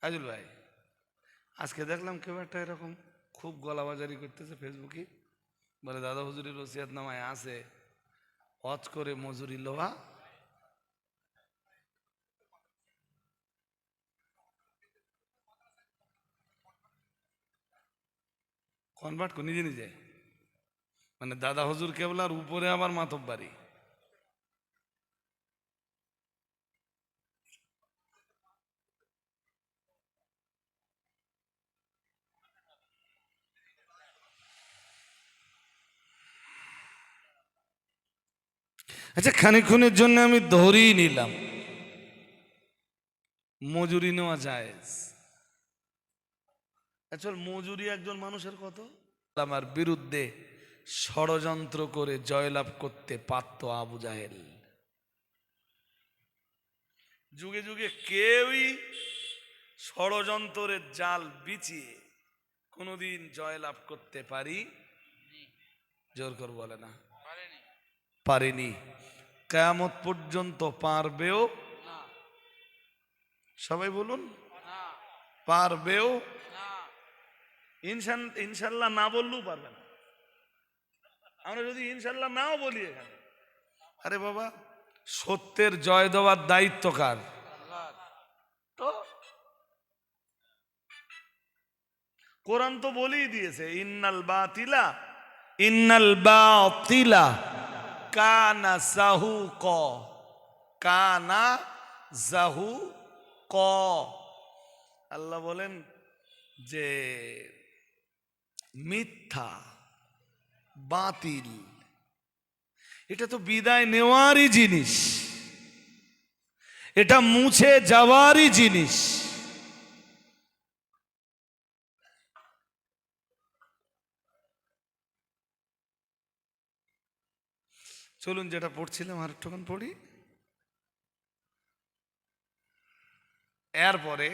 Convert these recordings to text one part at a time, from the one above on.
আজুল ভাই, আজকে দেখলাম কেউ একটা এরকম খুব গলাবাজারি করতেছে ফেসবুকে, বলে দাদা হুজুরের ওসিয়াত নামায় আছে হজ করে মজুরি লওয়া। কনভার্ট করে নিজে নিজে, মানে দাদা হুজুর কেবলার উপরে আবার মাতব বাড়ি। আচ্ছা, খানিক্ষণের জন্য আমি ধরেই নিলাম মজুরি নেওয়া জায়েজ। আসলে মজুরি একজন মানুষের কত? আমার বিরুদ্ধে ষড়যন্ত্র করে জয়লাভ করতে পারত আবু জাহেল। যুগে যুগে কেউই ষড়যন্ত্রের জাল বিছিয়ে কোনোদিন জয়লাভ করতে পারি, জোর করে বলে না, পারিনি। কিয়ামত পর্যন্ত পারবেও। সবাই বলুন, পারবেও। ইনশাল্লাহ না বললেও পারবে না। আমরা যদি ইনশাল্লাহ নাও বলি এখানে, আরে বাবা, সত্যের জয় দেওয়ার দায়িত্ব কার? তো কোরআন তো বলেই দিয়েছে, ইন্নাল বাতিলা কানা জাহুক, কানা জাহুক। আল্লাহ বলেন যে মিথ্যা, বাতিল, এটা তো বিদায় নেওয়ারই জিনিস, এটা মুছে যাওয়ারই জিনিস। চলুন, যেটা পড়ছিলাম আর একটুক্ষণ পড়ি। এরপরে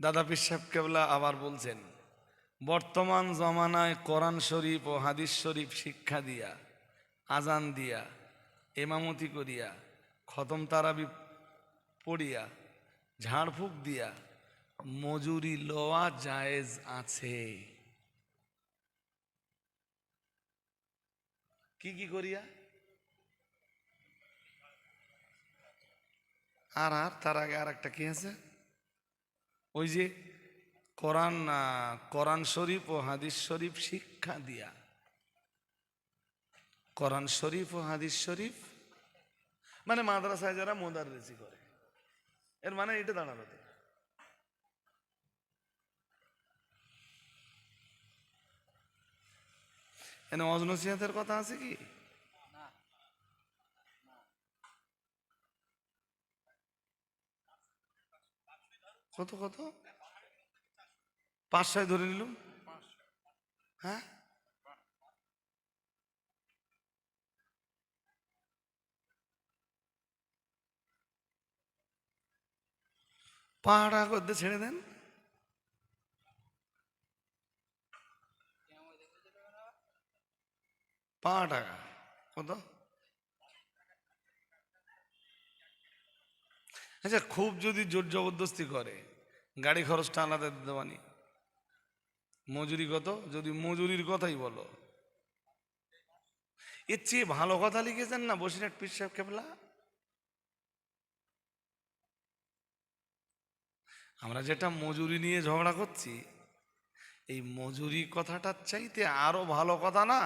দাদা পীর সাহেব কেবলা আবার বলছেন, বর্তমান জমানায় কোরআন শরীফ ও হাদিস শরীফ শিক্ষা দিয়া, আজান দিয়া, এমামতি করিয়া, খতম তারাবি পড়িয়া, ঝাড়ফুঁক দিয়া মজুরি লওয়া জায়েজ আছে। কি কি করিয়া? আর তার আগে আর একটা কি আছে, ওই যে কোরআন শরীফ ও হাদিস শরীফ শিক্ষা দিয়া। কোরআন শরীফ ও হাদিস শরীফ মানে মাদ্রাসায় যারা মোদাররিসি করে, এর মানে এটা দাঁড়ালো। এনে ওয়াজ নসিহতের কথা আছে কি? কত কত? 500 ধরে নিলুম। হ্যাঁ, পাহাড়া করতে ছেড়ে দেন। টাকা কত? আচ্ছা, খুব যদি জোর জবরদস্তি করে, গাড়ি খরচটা আলাদা দেওয়ানি। মজুরি কত? যদি মজুরির কথাই বলো, এর চেয়ে ভালো কথা লিখেছেন না বসিরহাট পীর সাহেব কেবলা। আমরা যেটা মজুরি নিয়ে ঝগড়া করছি, এই মজুরি কথাটার চাইতে আরো ভালো কথা না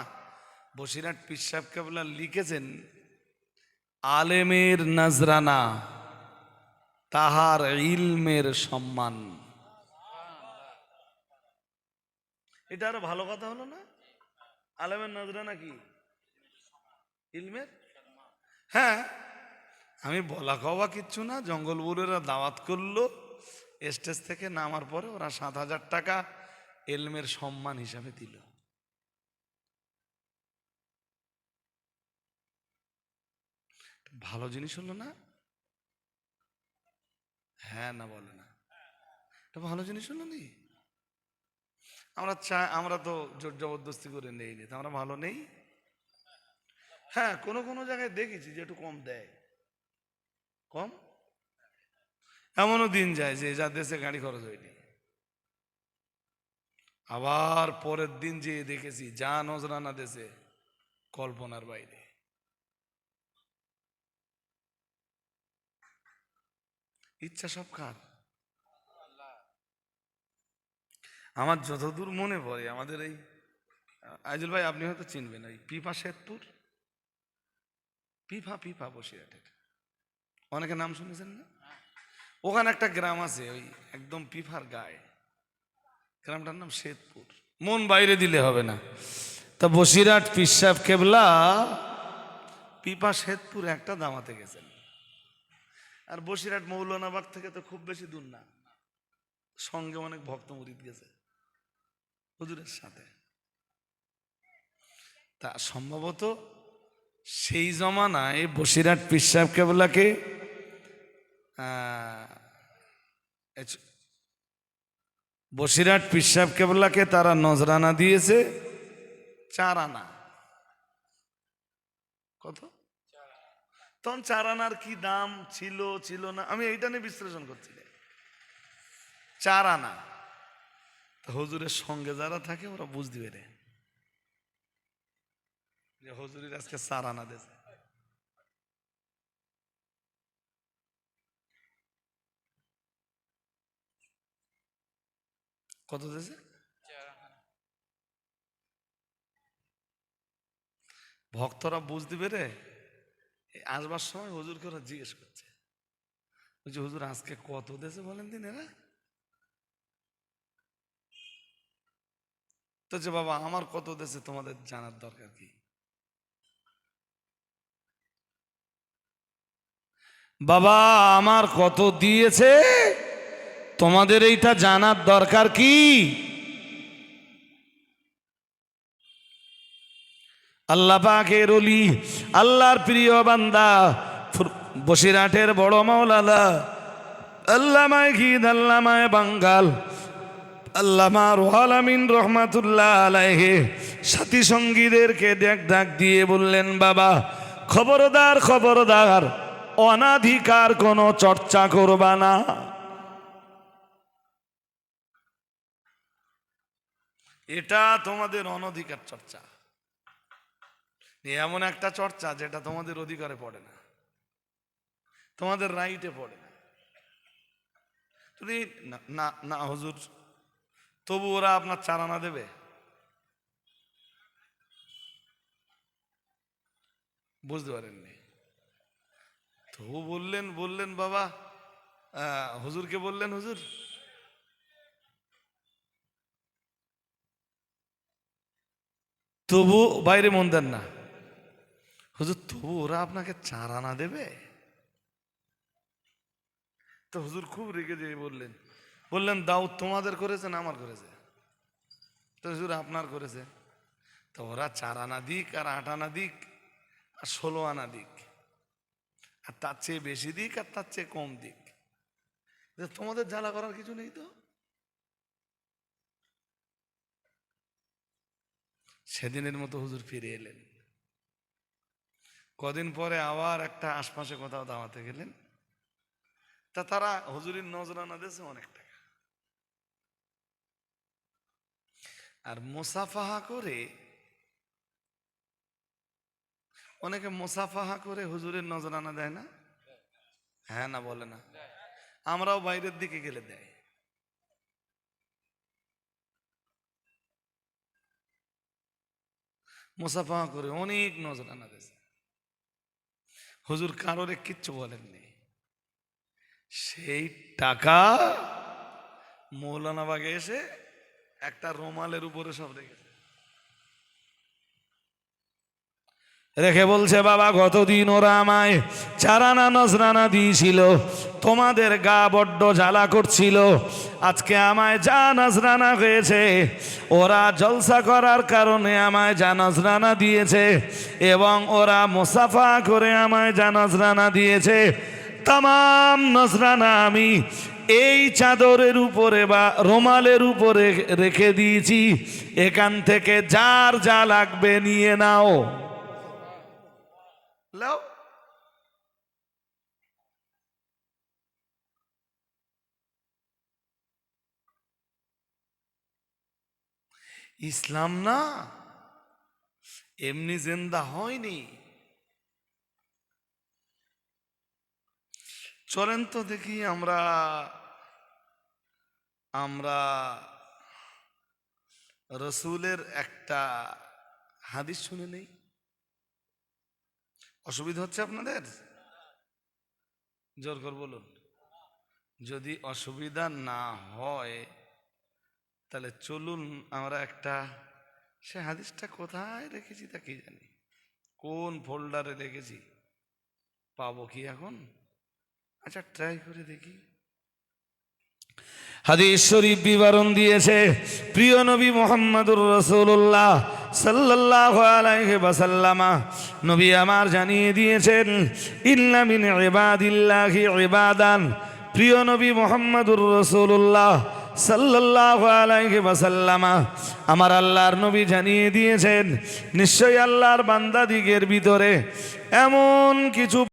বসিরহাট পীর সাহেব কেবলা লিখেছেন, আলেমের নজরানা, তাহার ইলমের সম্মান। এটা আরো ভালো কথা হলো না? আলেমের নজরানা কি? ইলমের। হ্যাঁ, আমি বলা কওয়া কিচ্ছু না, জঙ্গলবুড়েরা দাওয়াত করলো, স্টেজ থেকে নামার পরে ওরা 7,000 টাকা এলমের সম্মান হিসাবে দিল। ভালো জিনিস হলো না? হ্যাঁ না বলে না, এটা ভালো জিনিস হলো নি? আমরা তো জোর জবরদস্তি করে নেই নি, আমরা ভালো নেই। হ্যাঁ, কোনো কোনো জায়গায় দেখেছি যে একটু কম দেয়, কম। এমনও দিন যায় যে যা দেশে গাড়ি খরচ হয়নি, আবার পরের দিন যে দেখেছি যা নজরানা দেশে কল্পনার বাইরে। ইচ্ছা সব কার? আমার যতদূর মনে পড়ে আমাদের এই আইজুল ভাই, আপনি হয়তো চিনবেন, ওই পিপা শেরপুর, পিপা বসিরহাটের, অনেকে নাম শুনেছেন না? ওখানে একটা গ্রাম আছে ওই একদম পিফার গায়ে, গ্রামটার নাম শেরপুর। মন বাইরে দিলে হবে না। তা বসিরহাট পীর সাহেব কেবলা পিপা শেরপুর একটা দামাতে গেছেন। আর বসিরহাট মৌলানাবাগ থেকে তো খুব বেশি দূর না, সঙ্গে অনেক ভক্ত মুরিদ গেছে হুজুরের সাথে। তা সম্ভবত সেই জমানায় বসিরহাট পীর সাহেব কেবলাকে বসিরহাট পীর সাহেব কেবলাকে তারা নজরানা দিয়েছে 4 আনা। কত? তখন 4 আনার কি দাম ছিল না, আমি এইটা নিয়ে বিশ্লেষণ করছি। 4 আনা। হুজুরের সঙ্গে যারা থাকে ওরা বুঝতে পেরে যে হুজুরের আজকে 4 আনা দেছে। কত দেছে? ভক্তরা বুঝতে পেরে আসবার সময় হুজুরকে ওরা জিজ্ঞেস করছে, বলছে হুজুর আজকে কত দেছে বলেন দিন এরা। তো যে বাবা আমার কত দেছে তোমাদের জানার দরকার কি? বাবা আমার কত দিয়েছে তোমাদের এইটা জানার দরকার কি? আল্লাহ পাকের ওলি, আল্লাহর প্রিয় বান্দা, বসিরহাটের বড় মাওলানা আল্লামায়ে গীত, আল্লামায়ে বাঙ্গাল, আল্লামা রুহুল আমিন রহমাতুল্লাহ আলাইহি সাথী সঙ্গীদেরকে ডাক দিয়ে বললেন, বাবা খবরদার খবরদার, অনাধিকার কোনো চর্চা করবা না। এটা তোমাদের অনধিকার চর্চা, এমন একটা চর্চা যেটা তোমাদের অধিকারে পড়ে না, তোমাদের রাইটে পড়ে না। যদি না না হুজুর, তবু ওরা আপনার 4 আনা দেবে? বুঝতে পারেননি? তবু বললেন বাবা, হুজুরকে বললেন, হুজুর তবু বাইরে মন দেন না, হুজুর তবু ওরা আপনাকে 4 আনা দেবে? তো হুজুর খুব রেগে যেয়ে বললেন দাও, তোমাদের করেছে না আমার করেছে? তো হুজুর আপনার করেছে। তো ওরা 4 আনা দিক আর 8 আনা দিক আর 16 আনা দিক, আর তার চেয়ে বেশি দিক আর তার চেয়ে কম দিক, তোমাদের জ্বালা করার কিছু নেই। তো সেদিনের মতো হুজুর ফিরে এলেন। কদিন পরে আবার একটা আশপাশে কোথাও দাওয়াতে গেলেন, তা তারা হুজুরের নজরানা দিয়েছে অনেক টাকা, আর মুসাফাহা করে, অনেকে মুসাফাহা করে হুজুরের নজরানা দেয় না? হ্যাঁ না বলে না? আমরাও বাইরের দিকে গেলে দেয়। মুসাফাহা করে অনেক নজরানা দিয়েছে, হুজুর কারোরে কিচ্ছু বলেননি। সেই টাকা মৌলানাবাগে এসে একটা রুমালের উপরে সব রেখে বলছে, বাবা গতদিন ওরা আমায় 4 আনা নজরানা দিয়েছিল, তোমাদের গা বড্ড জ্বালা করছিল, আজকে আমায় যা নজরানা হয়েছে, ওরা জলসা করার কারণে আমায় যা নজরানা দিয়েছে, এবং ওরা মুসাফা করে আমায় যা নজরানা দিয়েছে, তামাম নজরানা আমি এই চাদরের উপরে বা রুমালের উপরে রেখে দিয়েছি, এখান থেকে যার যা লাগবে নিয়ে নাও। লাও। ইসলাম না এমনি জিন্দা হয়নি। চলেন তো দেখি আমরা আমরা রসুলের একটা হাদিস শুনে নেই। অসুবিধা হচ্ছে আপনাদের? জোর করে বলুন। যদি অসুবিধা না হয় তাহলে চলুন আমরা একটা, সে হাদিসটা কোথায় রেখেছি তা কি জানি, কোন ফোল্ডারে রেখেছি, পাবো কি এখন? আচ্ছা ট্রাই করে দেখি। হাদিস শরীফ বিবরণ দিয়েছে প্রিয় নবী মুহাম্মদুর রাসূলুল্লাহ সাল্লাল্লাহু আলাইহি ওয়াসাল্লাম, নবী আমার জানিয়ে দিয়েছেন ইন্না মিন ইবাদিল্লাহি ইবাদান। প্রিয় নবী মুহাম্মদুর রাসূলুল্লাহ সাল্লাল্লাহু আলাইহি ওয়াসাল্লাম, আমার আল্লাহর নবী জানিয়ে দিয়েছেন নিশ্চয়ই আল্লাহর বান্দাদিগের ভিতরে এমন কিছু